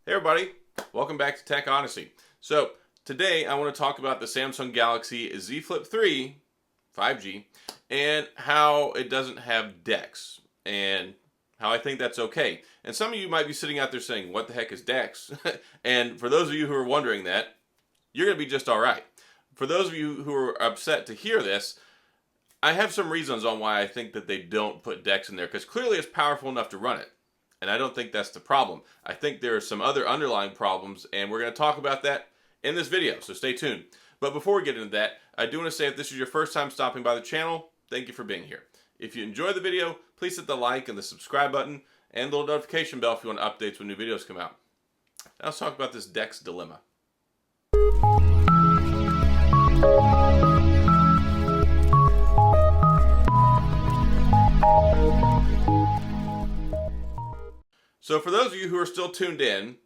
Hey everybody, welcome back to Tech Odyssey. So today I want to talk about the Samsung Galaxy Z Flip 3 5G and how it doesn't have DeX and how I think that's okay. And some of you might be sitting out there saying, what the heck is DeX? And for those of you who are wondering that, you're going to be just alright. For those of you who are upset to hear this, I have some reasons on why I think that they don't put DeX in there, because clearly it's powerful enough to run it. And I don't think that's the problem. I think there are some other underlying problems, and we're going to talk about that in this video, so stay tuned. But before we get into that, I do want to say if this is your first time stopping by the channel, thank you for being here. If you enjoy the video, please hit the like and the subscribe button, and the little notification bell if you want updates when new videos come out. Now let's talk about this DeX dilemma. So for those of you who are still tuned in,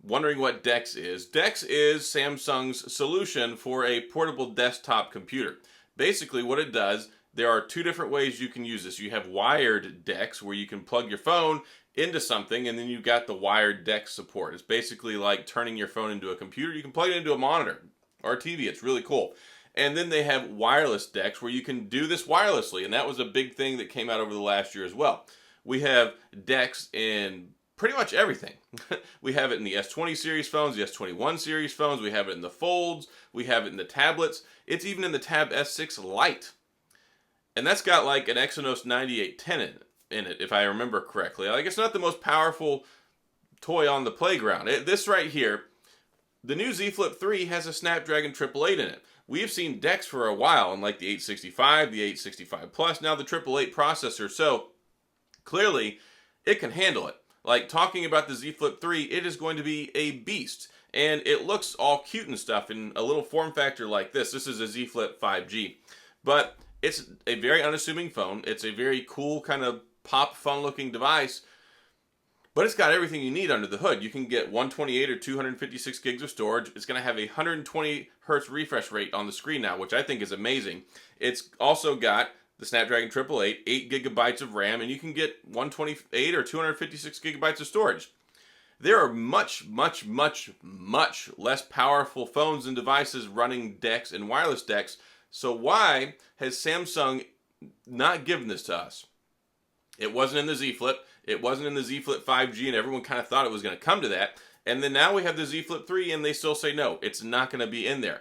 wondering what DeX is Samsung's solution for a portable desktop computer. Basically what it does, there are two different ways you can use this. You have wired DeX, where you can plug your phone into something, and then you've got the wired DeX support. It's basically like turning your phone into a computer. You can plug it into a monitor or a TV. It's really cool. And then they have wireless DeX, where you can do this wirelessly, and that was a big thing that came out over the last year as well. We have DeX in pretty much everything. We have it in the S20 series phones, the S21 series phones, we have it in the folds, we have it in the tablets, it's even in the Tab S6 Lite. And that's got like an Exynos 9810 in it, if I remember correctly. Like, it's not the most powerful toy on the playground. This right here, the new Z Flip 3 has a Snapdragon 888 in it. We've seen DeX for a while in like the 865, the 865 Plus, now the 888 processor. So clearly it can handle it. Like, talking about the Z Flip 3, it is going to be a beast. And it looks all cute and stuff in a little form factor like this. This is a Z Flip 5G. But it's a very unassuming phone. It's a very cool kind of pop fun looking device. But it's got everything you need under the hood. You can get 128 or 256 gigs of storage. It's going to have a 120 hertz refresh rate on the screen now, which I think is amazing. It's also got the Snapdragon 888, 8 gigabytes of RAM, and you can get 128 or 256 gigabytes of storage. There are much less powerful phones and devices running DeX and wireless DeX. So why has Samsung not given this to us? It wasn't in the Z Flip. It wasn't in the Z Flip 5G, and everyone kind of thought it was going to come to that. And then now we have the Z Flip 3, and they still say no, it's not going to be in there.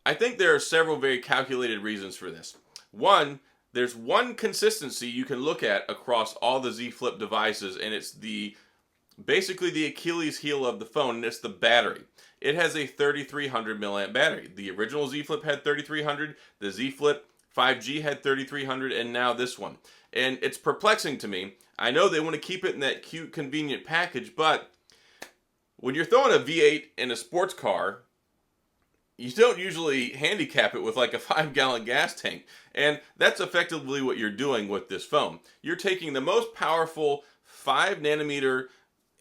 I think there are several very calculated reasons for this. One, there's one consistency you can look at across all the Z Flip devices, and it's basically the Achilles heel of the phone, and it's the battery. It has a 3300 milliamp battery. The original Z Flip had 3300, the Z Flip 5G had 3300, and now this one. And it's perplexing to me. I know they want to keep it in that cute, convenient package, but when you're throwing a V8 in a sports car, you don't usually handicap it with like a 5-gallon gas tank. And that's effectively what you're doing with this phone. You're taking the most powerful 5 nanometer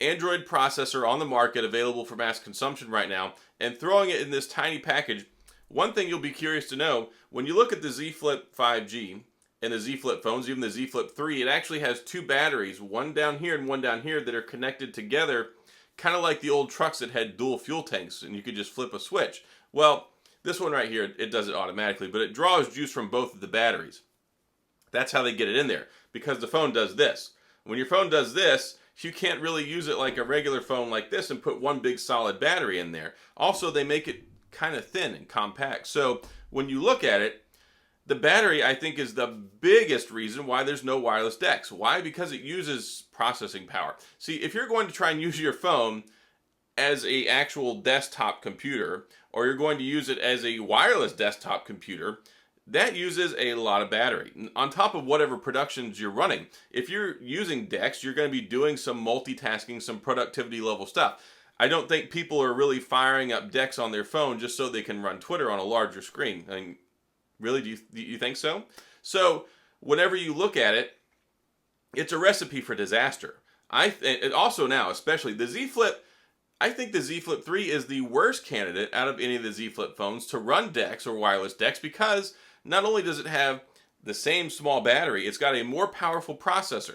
Android processor on the market available for mass consumption right now and throwing it in this tiny package. One thing you'll be curious to know, when you look at the Z Flip 5G and the Z Flip phones, even the Z Flip 3, it actually has two batteries, one down here and one down here, that are connected together, kind of like the old trucks that had dual fuel tanks and you could just flip a switch. Well, this one right here, it does it automatically, but it draws juice from both of the batteries. That's how they get it in there, because the phone does this. When your phone does this, you can't really use it like a regular phone like this and put one big solid battery in there. Also, they make it kind of thin and compact. So when you look at it, the battery, I think, is the biggest reason why there's no wireless DeX. Why? Because it uses processing power. See, if you're going to try and use your phone as a actual desktop computer, or you're going to use it as a wireless desktop computer, that uses a lot of battery on top of whatever productions you're running. If you're using DeX, you're going to be doing some multitasking, some productivity level stuff. I don't think people are really firing up DeX on their phone just so they can run Twitter on a larger screen. I mean, really, do you think so? So whenever you look at it, it's a recipe for disaster. Also now, especially the Z Flip, I think the Z Flip 3 is the worst candidate out of any of the Z Flip phones to run DeX or wireless DeX, because not only does it have the same small battery, it's got a more powerful processor.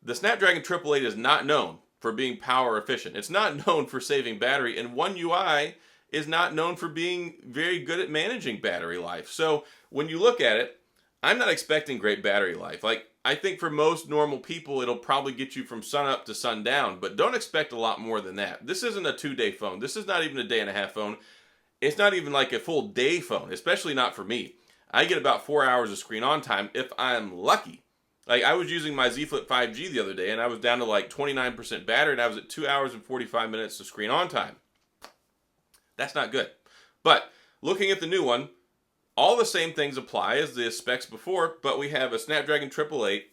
The Snapdragon 888 is not known for being power efficient. It's not known for saving battery, and One UI is not known for being very good at managing battery life. So when you look at it, I'm not expecting great battery life. Like, I think for most normal people, it'll probably get you from sun up to sundown, but don't expect a lot more than that. This isn't a 2-day phone. This is not even a day-and-a-half phone. It's not even like a full day phone, especially not for me. I get about 4 hours of screen on time if I'm lucky. Like, I was using my Z Flip 5G the other day, and I was down to like 29% battery, and I was at 2 hours and 45 minutes of screen on time. That's not good. But looking at the new one, all the same things apply as the specs before, but we have a Snapdragon 888,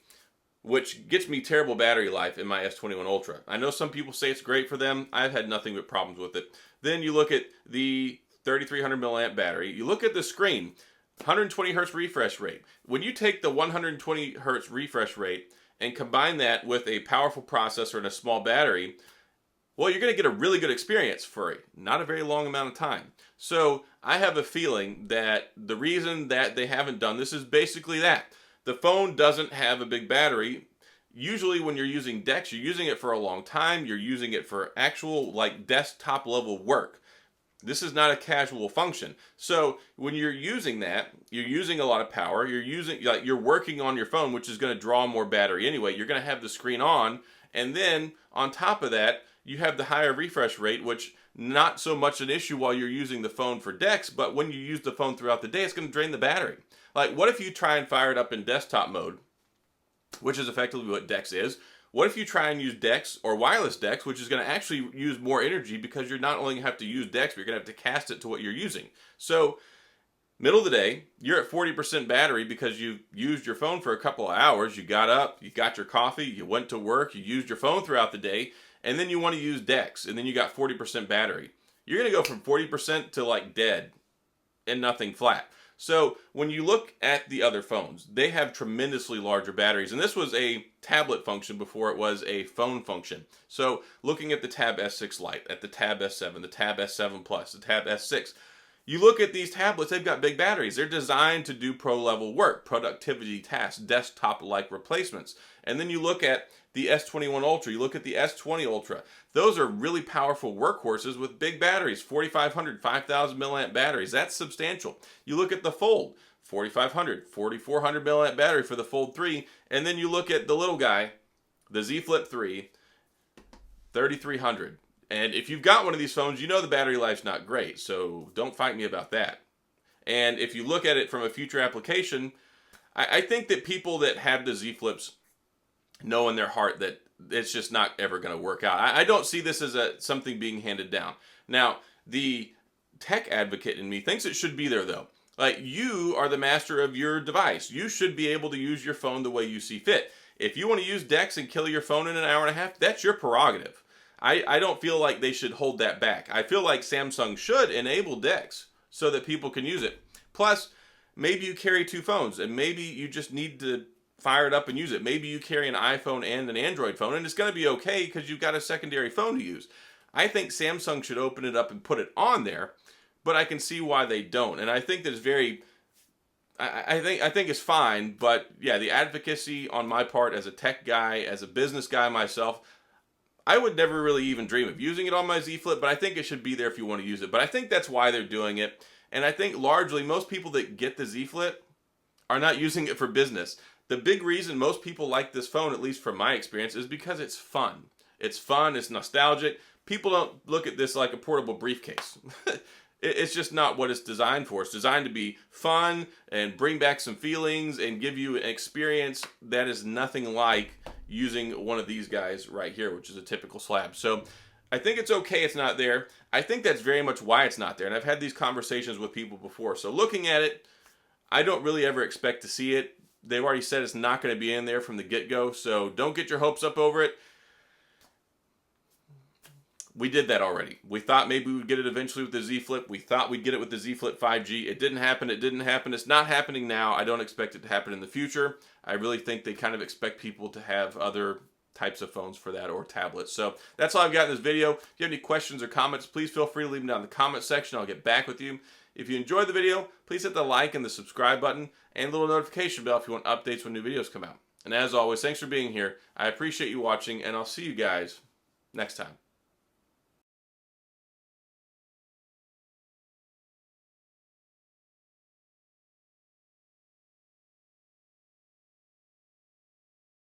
which gets me terrible battery life in my S21 Ultra. I know some people say it's great for them. I've had nothing but problems with it. Then you look at the 3300 milliamp battery. You look at the screen, 120 hertz refresh rate. When you take the 120 hertz refresh rate and combine that with a powerful processor and a small battery, well, you're going to get a really good experience for not a very long amount of time. So I have a feeling that the reason that they haven't done this is basically that. The phone doesn't have a big battery. Usually when you're using DeX, you're using it for a long time. You're using it for actual like desktop level work. This is not a casual function. So when you're using that, you're using a lot of power. You're working on your phone, which is going to draw more battery anyway. You're going to have the screen on, and then on top of that, you have the higher refresh rate, which not so much an issue while you're using the phone for DeX, but when you use the phone throughout the day, it's going to drain the battery. Like, what if you try and fire it up in desktop mode, which is effectively what DeX is? What if you try and use DeX or wireless DeX, which is going to actually use more energy because you're not only going to have to use DeX, but you're going to have to cast it to what you're using. So, middle of the day, you're at 40% battery because you used your phone for a couple of hours. You got up, you got your coffee, you went to work, you used your phone throughout the day, and then you want to use DeX, and then you got 40% battery. You're going to go from 40% to like dead and nothing flat. So when you look at the other phones, they have tremendously larger batteries. And this was a tablet function before it was a phone function. So looking at the Tab S6 Lite, at the Tab S7, the Tab S7 Plus, the Tab S6, you look at these tablets, they've got big batteries. They're designed to do pro-level work, productivity tasks, desktop-like replacements. And then you look at the S21 Ultra, you look at the S20 Ultra. Those are really powerful workhorses with big batteries, 4,500, 5,000 milliamp batteries. That's substantial. You look at the Fold, 4,500, 4,400 milliamp battery for the Fold 3. And then you look at the little guy, the Z Flip 3, 3,300. And if you've got one of these phones, you know the battery life's not great, so don't fight me about that. And if you look at it from a future application, I think that people that have the Z Flips know in their heart that it's just not ever going to work out. I don't see this as something being handed down. Now, the tech advocate in me thinks it should be there, though. Like, you are the master of your device. You should be able to use your phone the way you see fit. If you want to use DeX and kill your phone in an hour and a half, that's your prerogative. I don't feel like they should hold that back. I feel like Samsung should enable DeX so that people can use it. Plus, maybe you carry two phones, and maybe you just need to fire it up and use it. Maybe you carry an iPhone and an Android phone, and it's going to be okay because you've got a secondary phone to use. I think Samsung should open it up and put it on there, but I can see why they don't. And I think that it's very... I think it's fine, but yeah, the advocacy on my part as a tech guy, as a business guy myself, I would never really even dream of using it on my Z Flip, but I think it should be there if you want to use it. But I think that's why they're doing it. And I think largely most people that get the Z Flip are not using it for business. The big reason most people like this phone, at least from my experience, is because it's fun. It's fun, it's nostalgic. People don't look at this like a portable briefcase. It's just not what it's designed for. It's designed to be fun and bring back some feelings and give you an experience that is nothing like using one of these guys right here, which is a typical slab. So I think it's okay it's not there. I think that's very much why it's not there. And I've had these conversations with people before. So looking at it, I don't really ever expect to see it. They've already said it's not going to be in there from the get-go. So don't get your hopes up over it. We did that already. We thought maybe we'd get it eventually with the Z Flip. We thought we'd get it with the Z Flip 5G. It didn't happen. It didn't happen. It's not happening now. I don't expect it to happen in the future. I really think they kind of expect people to have other types of phones for that or tablets. So that's all I've got in this video. If you have any questions or comments, please feel free to leave them down in the comment section. I'll get back with you. If you enjoyed the video, please hit the like and the subscribe button and the little notification bell if you want updates when new videos come out. And as always, thanks for being here. I appreciate you watching, and I'll see you guys next time.